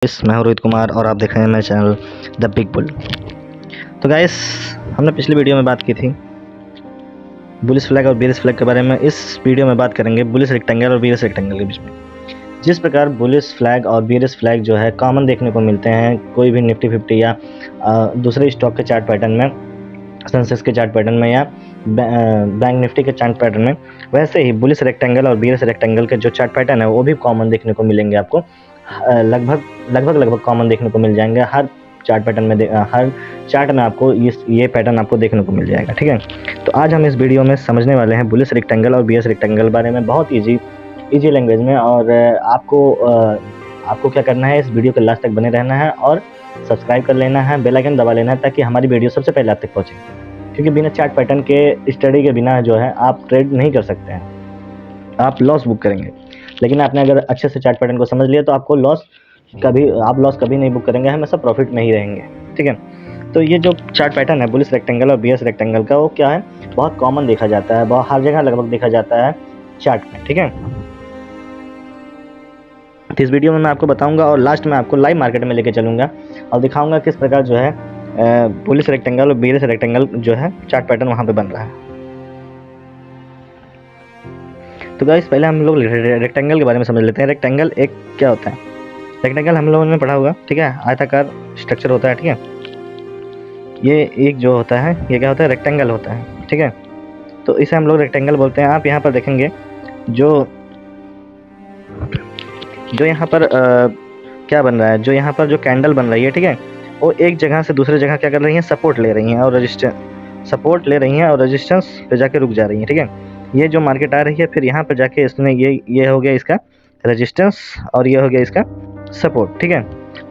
Guys, मैं हूं रोहित कुमार और आप देख रहे हैं मेरा चैनल द बिग बुल। तो गाइस, हमने पिछली वीडियो में बात की थी बुलिश फ्लैग और बेयरिश फ्लैग के बारे में। इस वीडियो में बात करेंगे बुलिश रेक्टेंगल और बेयरिश रेक्टेंगल के बीच में। जिस प्रकार बुलिश फ्लैग और बेयरिश फ्लैग जो है कॉमन देखने को मिलते हैं कोई भी निफ्टी 50 या दूसरे स्टॉक के चार्ट पैटर्न में, सेंसेक्स के चार्ट पैटर्न में या बैंक निफ्टी के चार्ट पैटर्न में, वैसे ही बुलिश रेक्टेंगल और बेयरिश रेक्टेंगल के जो चार्ट पैटर्न है वो भी कॉमन देखने को मिलेंगे आपको। लगभग कॉमन देखने को मिल जाएंगे हर चार्ट पैटर्न में। हर चार्ट में आपको ये पैटर्न आपको देखने को मिल जाएगा। ठीक है, तो आज हम इस वीडियो में समझने वाले हैं बुलिश रेक्टेंगल और बेयरिश रेक्टेंगल बारे में बहुत इजी लैंग्वेज में। और आपको क्या करना है, इस वीडियो के लास्ट तक बने रहना है और सब्सक्राइब कर लेना है, बेल आइकन दबा लेना है ताकि हमारी वीडियो सबसे पहले आप तक पहुंचे। क्योंकि बिना चार्ट पैटर्न के स्टडी के बिना जो है आप ट्रेड नहीं कर सकते हैं, आप लॉस बुक करेंगे। लेकिन आपने अगर अच्छे से चार्ट पैटर्न को समझ लिया तो आप लॉस कभी नहीं बुक करेंगे, हमेशा प्रॉफिट में ही रहेंगे। ठीक है, तो ये जो चार्ट पैटर्न है बुलिश रेक्टेंगल और बेयरिश रेक्टेंगल का, वो क्या है, बहुत कॉमन देखा जाता है, बहुत हर जगह लगभग देखा जाता है चार्ट में। ठीक है, तो इस वीडियो में मैं आपको बताऊंगा और लास्ट में आपको लाइव मार्केट में लेके चलूंगा और दिखाऊंगा किस प्रकार जो है बुलिश रेक्टेंगल और बेयरिश रेक्टेंगल जो है चार्ट पैटर्न वहां पे बन रहा है। तो गाइस, पहले हम लोग रेक्टेंगल के बारे में समझ लेते हैं। रेक्टेंगल एक क्या होता है? रेक्टेंगल हम लोगों ने पढ़ा होगा। ठीक है, आयताकार स्ट्रक्चर होता है। ठीक है, ये एक जो होता है ये क्या होता है, रेक्टेंगल होता है। ठीक है, तो इसे हम लोग रेक्टेंगल बोलते हैं। आप यहाँ पर देखेंगे जो यहाँ पर क्या बन रहा है, जो यहाँ पर जो कैंडल बन रही है, ठीक है, वो एक जगह से दूसरे जगह क्या कर रही है, सपोर्ट ले रही हैं और रेजिस्टेंस पे जाके रुक जा रही हैं। ठीक है, ये जो मार्केट आ रही है फिर यहाँ पर जाके इसने ये हो गया इसका रेजिस्टेंस और ये हो गया इसका सपोर्ट। ठीक है,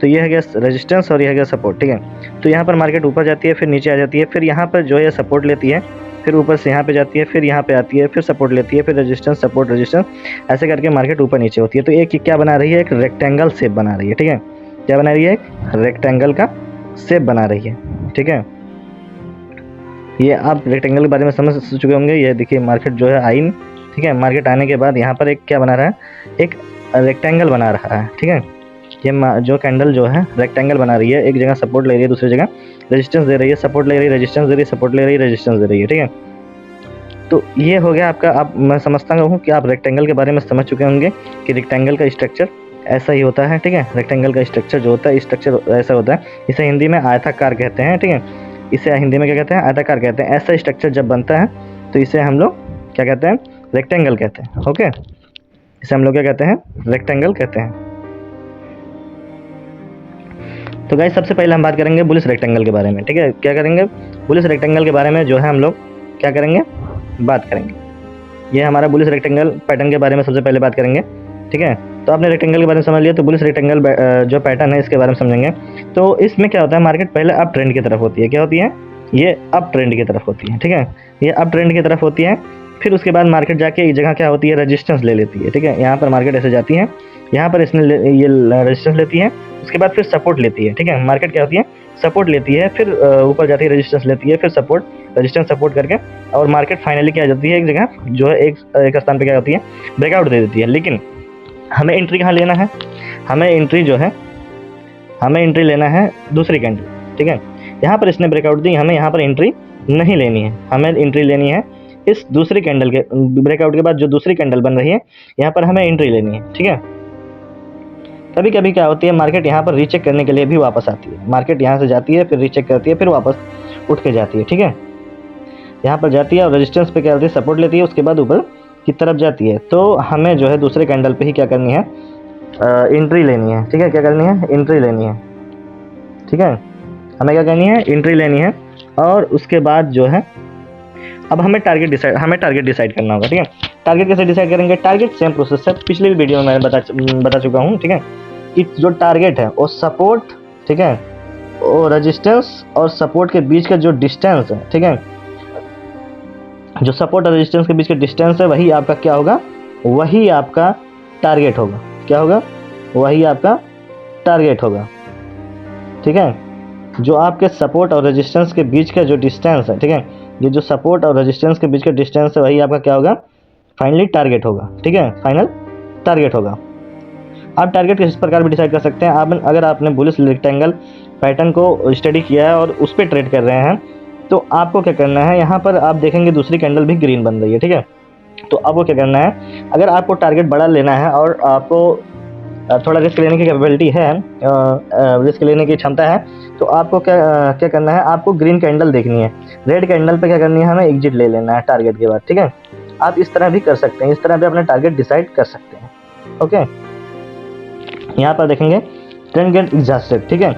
तो ये हो गया रेजिस्टेंस और ये हो गया सपोर्ट। ठीक है, तो यहाँ पर मार्केट ऊपर जाती है, फिर नीचे आ जाती है, फिर यहाँ पर जो है सपोर्ट लेती है, फिर ऊपर से यहाँ पे जाती है, फिर यहाँ पे आती है, फिर सपोर्ट लेती है, फिर रेजिस्टेंस सपोर्ट रेजिस्टेंस, ऐसे करके मार्केट ऊपर नीचे होती है। तो एक क्या बना रही है, एक रेक्टेंगल शेप बना रही है। ठीक है, क्या बना रही है, एक रेक्टेंगल का शेप बना रही है। ठीक है, ये आप रेक्टेंगल के बारे में समझ चुके होंगे। ये देखिए मार्केट जो है आई। ठीक है, मार्केट आने के बाद यहाँ पर एक क्या बना रहा है, एक रेक्टेंगल बना रहा है। ठीक है, ये जो कैंडल जो है रेक्टेंगल बना रही है, एक जगह सपोर्ट ले रही है, दूसरी जगह रेजिस्टेंस दे रही है, सपोर्ट ले रही है, रेजिस्टेंस दे रही है, सपोर्ट ले रही है, रेजिस्टेंस दे रही है। ठीक है, तो ये हो गया आपका। अब मैं समझता हूँ कि आप रेक्टेंगल के बारे में समझ चुके होंगे कि रेक्टेंगल का स्ट्रक्चर ऐसा ही होता है। ठीक है, रेक्टेंगल का स्ट्रक्चर जो होता है, स्ट्रक्चर ऐसा होता है। इसे हिंदी में आयताकार कहते हैं। ठीक है, इसे हिंदी में क्या कहते हैं, आयताकार कहते हैं। ऐसा स्ट्रक्चर जब बनता है तो इसे हम लोग क्या कहते हैं, रेक्टेंगल कहते हैं। ओके, इसे हम लोग क्या कहते हैं, रेक्टेंगल कहते हैं। तो गाइस, सबसे पहले हम बात करेंगे बुलिश रेक्टेंगल के बारे में। ठीक है, क्या करेंगे, बुलिश रेक्टेंगल के बारे में जो है हम लोग क्या करेंगे, बात करेंगे। ये हमारा बुलिश रेक्टेंगल पैटर्न के बारे में सबसे पहले बात करेंगे। ठीक है, तो आपने रेक्टेंगल के बारे में समझ लिया, तो बुलिश रेक्टेंगल जो पैटर्न है इसके बारे में समझेंगे। तो इसमें क्या होता है, मार्केट पहले अप ट्रेंड की तरफ होती है। क्या होती है, ये अप ट्रेंड की तरफ होती है। ठीक है, ये अप ट्रेंड की तरफ होती है। फिर उसके बाद मार्केट जाके एक जगह क्या होती है, रेजिस्टेंस ले लेती है। ठीक है, यहाँ पर मार्केट ऐसे जाती है, यहाँ पर इसने ये रेजिस्टेंस लेती है, उसके बाद फिर सपोर्ट लेती है। ठीक है, मार्केट क्या होती है, सपोर्ट लेती है, फिर ऊपर जाती है, रेजिस्टेंस लेती है, फिर सपोर्ट, रेजिस्टेंस सपोर्ट करके और मार्केट फाइनली क्या जाती है, एक जगह जो है एक स्थान पे क्या होती है, ब्रेकआउट दे देती है। लेकिन हमें एंट्री कहाँ लेना है, हमें एंट्री लेना है दूसरी कैंडल। ठीक है, यहाँ पर इसने ब्रेकआउट दी, हमें यहाँ पर एंट्री नहीं लेनी है, हमें एंट्री लेनी है इस दूसरी कैंडल के ब्रेकआउट के बाद जो दूसरी कैंडल बन रही है, यहाँ पर हमें एंट्री लेनी है। ठीक है, कभी कभी क्या होती है, मार्केट यहाँ पर रीचेक करने के लिए भी वापस आती है। मार्केट यहाँ से जाती है, फिर रीचेक करती है, फिर वापस उठ के जाती है। ठीक है, यहाँ पर जाती है और रेजिस्टेंस पे क्या होती है, सपोर्ट लेती है, उसके बाद ऊपर की तरफ जाती है। तो हमें जो है दूसरे कैंडल पे ही क्या करनी है, एंट्री लेनी है। ठीक है, क्या करनी है, एंट्री लेनी है। ठीक है, हमें क्या करनी है, एंट्री लेनी है। और उसके बाद जो है अब हमें टारगेट डिसाइड करना होगा। ठीक है, टारगेट कैसे डिसाइड करेंगे, टारगेट सेम प्रोसेस है, पिछले भी वीडियो में मैंने बता चुका हूँ। ठीक है, कि जो टारगेट है वो सपोर्ट, ठीक है, और रेजिस्टेंस और सपोर्ट के बीच का जो डिस्टेंस है, ठीक है, जो सपोर्ट और रेजिस्टेंस के बीच का डिस्टेंस है, वही आपका क्या होगा, वही आपका टारगेट होगा। क्या होगा, वही आपका टारगेट होगा। ठीक है, जो आपके सपोर्ट और रेजिस्टेंस के बीच का जो डिस्टेंस है, ठीक है, ये जो सपोर्ट और रेजिस्टेंस के बीच का डिस्टेंस है, वही आपका क्या होगा, फाइनली टारगेट होगा। ठीक है, फाइनल टारगेट होगा। आप टारगेट किस प्रकार भी डिसाइड कर सकते हैं। आप अगर आपने बुलिश रेक्टेंगल पैटर्न को स्टडी किया है और उस पर ट्रेड कर रहे हैं, तो आपको क्या करना है, यहाँ पर आप देखेंगे दूसरी कैंडल भी ग्रीन बन रही है, ठीक है। तो आपको क्या करना है, अगर आपको टारगेट बड़ा लेना है और आपको थोड़ा रिस्क लेने की कैपेबिलिटी है, रिस्क लेने की क्षमता है, तो आपको क्या करना है, आपको ग्रीन कैंडल देखनी है। रेड कैंडल पे क्या करनी है, हमें एग्जिट ले लेना है टारगेट के बाद, ठीक है। आप इस तरह भी कर सकते हैं, इस तरह भी अपना टारगेट डिसाइड कर सकते हैं। ओके, यहाँ पर देखेंगे ट्रेंड गेट एग्जॉस्टेड, ठीक है।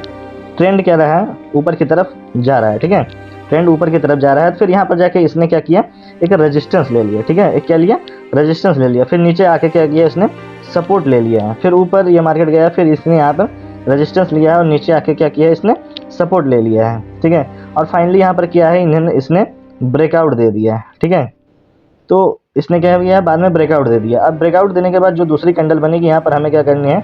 ट्रेंड क्या रहा है, ऊपर की तरफ जा रहा है, ठीक है। ट्रेंड ऊपर की तरफ जा रहा है, फिर यहाँ पर जाके इसने क्या किया, एक रेजिस्टेंस ले लिया, ठीक है। एक क्या लिया, रेजिस्टेंस ले लिया। फिर नीचे आके क्या किया, इसने सपोर्ट ले लिया है। फिर ऊपर ये मार्केट गया, फिर इसने यहाँ पर रेजिस्टेंस लिया है और नीचे आके क्या किया, इसने सपोर्ट ले लिया है, ठीक है। और फाइनली यहाँ पर क्या है, इसने ब्रेकआउट दे दिया है, ठीक है। तो इसने क्या किया, बाद में ब्रेकआउट दे दिया। अब ब्रेकआउट देने के बाद जो दूसरी कैंडल बनेगी, यहाँ पर हमें क्या करनी है,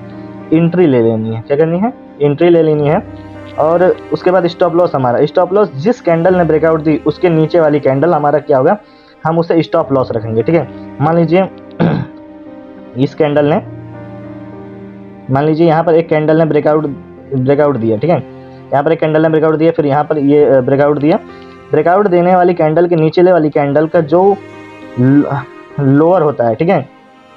एंट्री ले लेनी है। क्या करनी है, एंट्री ले लेनी है। और उसके बाद स्टॉप लॉस, हमारा स्टॉप लॉस जिस कैंडल ने ब्रेकआउट दी उसके नीचे वाली कैंडल हमारा क्या होगा, हम उसे स्टॉप लॉस रखेंगे, ठीक है। मान लीजिए इस कैंडल ने, मान लीजिए यहाँ पर एक कैंडल ने ब्रेकआउट दिया, ठीक है। यहाँ पर एक कैंडल ने ब्रेकआउट दिया, फिर यहाँ पर ये ब्रेकआउट दिया। ब्रेकआउट देने वाली कैंडल के नीचे वाली कैंडल का जो लोअर होता है, ठीक है,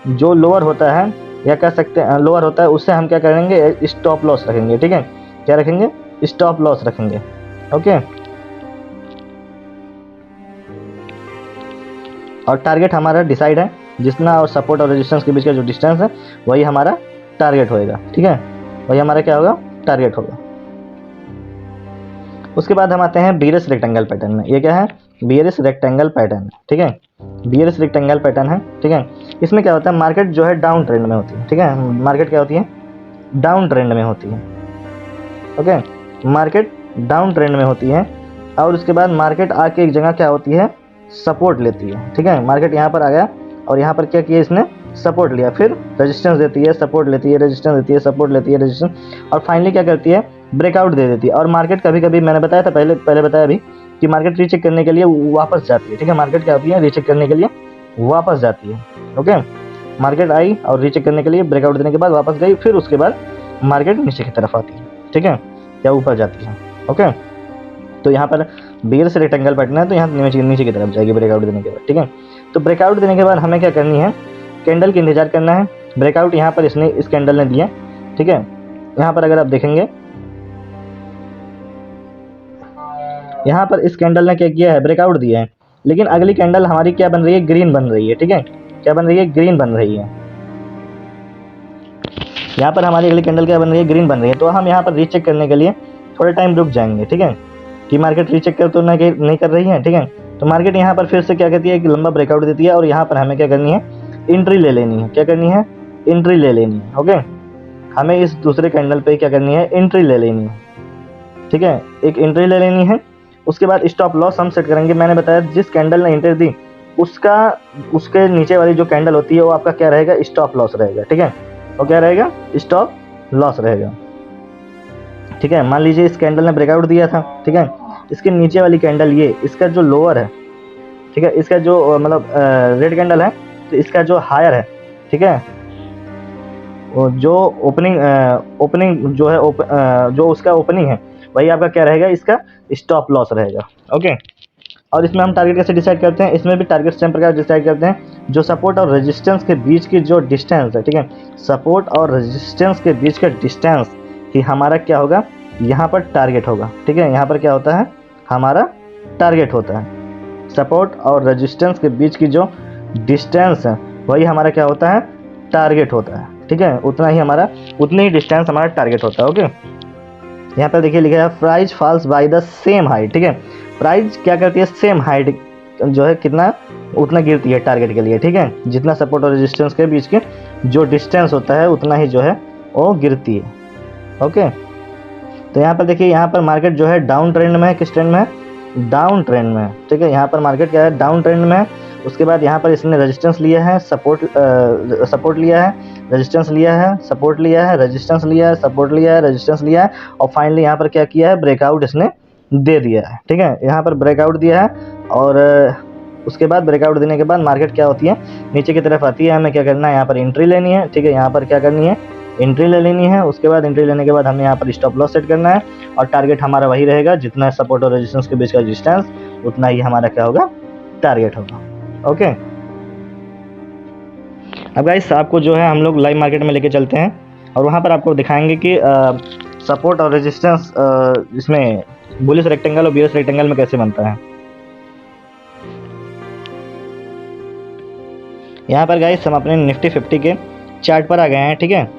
जो लोअर होता है या कह सकते हैं लोअर होता है, उससे हम क्या करेंगे, स्टॉप लॉस रखेंगे, ठीक है। क्या रखेंगे, स्टॉप लॉस रखेंगे। ओके, और टारगेट हमारा डिसाइड है, जितना और सपोर्ट और रेजिस्टेंस के बीच का जो डिस्टेंस है वही हमारा टारगेट होएगा, ठीक है। वही हमारा क्या होगा, टारगेट होगा। उसके बाद हम आते हैं बियरिश रेक्टेंगल पैटर्न में। ये क्या है, बियरिश रेक्टेंगल पैटर्न, ठीक है। बियरिश रेक्टेंगल पैटर्न है, ठीक है। इसमें क्या होता है, मार्केट जो है डाउन ट्रेंड में होती है, ठीक है। मार्केट क्या होती है, डाउन ट्रेंड में होती है। ओके, मार्केट डाउन ट्रेंड में होती है और उसके बाद मार्केट आके एक जगह क्या होती है, सपोर्ट लेती है, ठीक है। मार्केट यहाँ पर आ गया और यहाँ पर क्या किया, इसने सपोर्ट लिया, फिर रेजिस्टेंस देती है, सपोर्ट लेती है, रेजिस्टेंस देती है, सपोर्ट लेती है, रेजिस्टेंस, और फाइनली क्या करती है, ब्रेकआउट दे देती है। और मार्केट कभी कभी, मैंने बताया था पहले बताया अभी, कि मार्केट रीचेक करने के लिए वापस जाती है, ठीक है। मार्केट क्या होती है, रीचेक करने के लिए वापस जाती है। ओके, मार्केट आई और रीचेक करने के लिए ब्रेकआउट देने के बाद वापस गई, फिर उसके बाद मार्केट नीचे की तरफ आती है, ठीक है, या ऊपर जाती है। ओके, तो यहाँ पर बियरिश रेक्टेंगल पैटर्न है, तो यहाँ नीचे की तरफ जाएगी ब्रेकआउट देने के बाद, ठीक है। तो ब्रेकआउट देने के बाद हमें क्या करनी है, कैंडल की इंतजार करना है। ब्रेकआउट यहाँ पर इसने, इस कैंडल ने दिया, ठीक है। यहाँ पर अगर आप देखेंगे, यहाँ पर इस कैंडल ने क्या किया है, ब्रेकआउट दिया है, लेकिन अगली कैंडल हमारी क्या बन रही है, ग्रीन बन रही है, ठीक है। क्या बन रही है, ग्रीन बन रही है। यहाँ पर हमारी अगली कैंडल क्या बन रही है, ग्रीन बन रही है। तो हम यहाँ पर रीचेक करने के लिए थोड़ा टाइम रुक जाएंगे, ठीक है, कि मार्केट रीचेक कर तो नहीं कर रही है, ठीक है। तो मार्केट यहाँ पर फिर से क्या कहती है, कि लंबा ब्रेकआउट देती है और यहाँ पर हमें क्या करनी है, एंट्री ले लेनी है। क्या करनी है, एंट्री ले लेनी है। ओके, हमें इस दूसरे कैंडल पे क्या करनी है, एंट्री ले लेनी है, ठीक है, एक एंट्री ले लेनी है। उसके बाद स्टॉप लॉस हम सेट करेंगे। मैंने बताया जिस कैंडल ने एंट्री दी उसके नीचे वाली जो कैंडल होती है वो आपका क्या रहेगा, स्टॉप लॉस रहेगा, ठीक है। वो क्या रहेगा, स्टॉप लॉस रहेगा, ठीक है। मान लीजिए इस कैंडल ने ब्रेकआउट दिया था, ठीक है, इसके नीचे वाली कैंडल ये, इसका जो लोअर है, ठीक है, इसका जो मतलब रेड कैंडल है, तो इसका जो हायर है, ठीक है, जो ओपनिंग जो है, जो उसका ओपनिंग है वही आपका क्या रहेगा, इसका स्टॉप लॉस रहेगा। ओके, और इसमें हम टारगेट कैसे डिसाइड करते हैं, इसमें भी टारगेट सेम प्रकार डिसाइड करते हैं। जो सपोर्ट और रेजिस्टेंस के बीच की जो डिस्टेंस है, ठीक है, सपोर्ट और रेजिस्टेंस के बीच का डिस्टेंस ही हमारा क्या होगा, यहाँ पर टारगेट होगा, ठीक है। यहाँ पर क्या होता है, हमारा टारगेट होता है। सपोर्ट और रेजिस्टेंस के बीच की जो डिस्टेंस है वही हमारा क्या होता है, टारगेट होता है, ठीक है। उतनी ही डिस्टेंस हमारा टारगेट होता है। ओके, यहाँ पर देखिए लिखा है price falls by the same height, ठीक है। प्राइस क्या करती है, सेम हाइट जो है कितना, उतना गिरती है टारगेट के लिए, ठीक है। जितना सपोर्ट और रेजिस्टेंस के बीच के जो डिस्टेंस होता है उतना ही जो है वो गिरती है। ओके, तो यहाँ पर देखिए, यहाँ पर मार्केट जो है डाउन ट्रेंड में है। किस ट्रेंड में है, डाउन ट्रेंड में है, ठीक है। यहाँ पर मार्केट क्या है, डाउन ट्रेंड में है। उसके बाद यहाँ पर इसने रेजिस्टेंस लिया है, सपोर्ट लिया है, रेजिस्टेंस लिया है, सपोर्ट लिया है, रेजिस्टेंस लिया है, सपोर्ट लिया है, रेजिस्टेंस लिया है, और फाइनली यहाँ पर क्या किया है, ब्रेकआउट इसने दे दिया है, ठीक है। यहाँ पर ब्रेकआउट दिया है और उसके बाद ब्रेकआउट देने के बाद मार्केट क्या होती है, नीचे की तरफ आती है। हमें क्या करना है, यहाँ पर एंट्री लेनी है, ठीक है। यहाँ पर क्या करनी है, एंट्री ले लेनी है। उसके बाद एंट्री लेने के बाद हमें यहाँ पर स्टॉप लॉस सेट करना है और टारगेट हमारा वही रहेगा, जितना सपोर्ट और रेजिस्टेंस के बीच का डिस्टेंस उतना ही हमारा क्या होगा, टारगेट होगा। ओके, अब गाइस आपको जो है हम लोग लाइव मार्केट में लेके चलते हैं और वहाँ पर आपको दिखाएंगे कि सपोर्ट और रेजिस्टेंस इसमें बुलिश रेक्टेंगल और बियर्स रेक्टेंगल में कैसे बनता है। यहाँ पर गाइस हम अपने निफ्टी 50 के चार्ट पर आ गए हैं। ठीक है,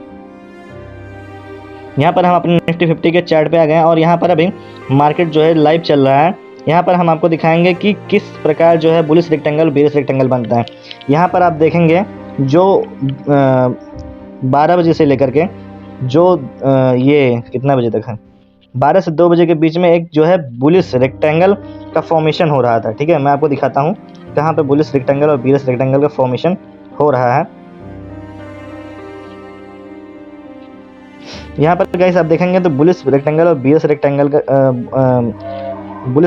यहाँ पर हम अपने निफ्टी 50 के चार्ट पे आ गए हैं और यहाँ पर अभी मार्केट जो है लाइव चल रहा है। यहाँ पर हम आपको दिखाएंगे कि किस प्रकार जो है बुलिश रेक्टेंगल बियरिश रेक्टेंगल बनता है। यहाँ पर आप देखेंगे जो 12 बजे से लेकर के जो ये कितना बजे तक है, 12 से 2 बजे के बीच में एक जो है बुलिश रेक्टेंगल का फॉर्मेशन हो रहा था। ठीक है, मैं आपको दिखाता हूँ कहाँ पे बुलिश रेक्टेंगल और बियरिश रेक्टेंगल का फॉर्मेशन हो रहा है। यहाँ पर गाइस आप देखेंगे तो बुलिश रेक्टेंगल और बियरिश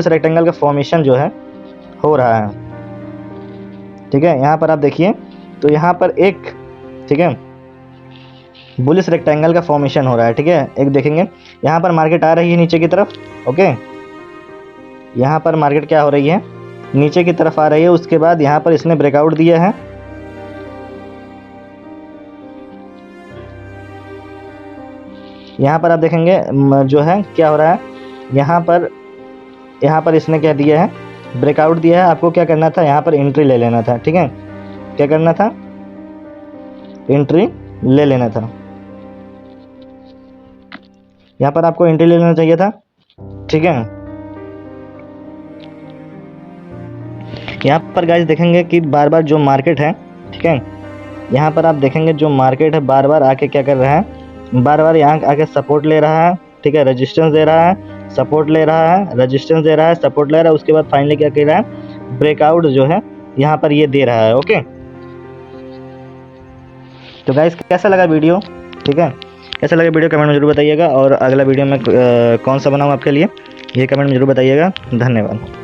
रेक्टेंगल का फॉर्मेशन जो है हो रहा है। ठीक है, यहाँ पर आप देखिए तो यहाँ पर एक, ठीक है, बुलिश रेक्टेंगल का फॉर्मेशन हो रहा है। ठीक है, एक देखेंगे यहाँ पर मार्केट आ रही है नीचे की तरफ। ओके, यहाँ पर मार्केट क्या हो रही है, नीचे की तरफ आ रही है। उसके बाद यहाँ पर इसने ब्रेकआउट दिया है। यहाँ पर आप देखेंगे जो है क्या हो रहा है, यहाँ पर इसने क्या दिया है, ब्रेकआउट दिया है। आपको क्या करना था, यहाँ पर एंट्री ले लेना था। ठीक है, क्या करना था, एंट्री ले लेना था। यहाँ पर आपको एंट्री ले लेना चाहिए था। ठीक है, यहाँ पर गाइस देखेंगे कि बार बार जो मार्केट है, ठीक है, यहाँ पर आप देखेंगे जो मार्केट है बार बार आके क्या कर रहा है, बार बार यहाँ आके सपोर्ट ले रहा है। ठीक है, रेजिस्टेंस दे रहा है, सपोर्ट ले रहा है, रेजिस्टेंस दे रहा है, सपोर्ट ले रहा है। उसके बाद फाइनली क्या कर रहा है, ब्रेकआउट जो है यहाँ पर ये दे रहा है। ओके, तो गाइस कैसा लगा वीडियो, ठीक है, कैसा लगा वीडियो कमेंट में जरूर बताइएगा और अगला वीडियो में कौन सा बनाऊँ आपके लिए ये कमेंट में जरूर बताइएगा। धन्यवाद।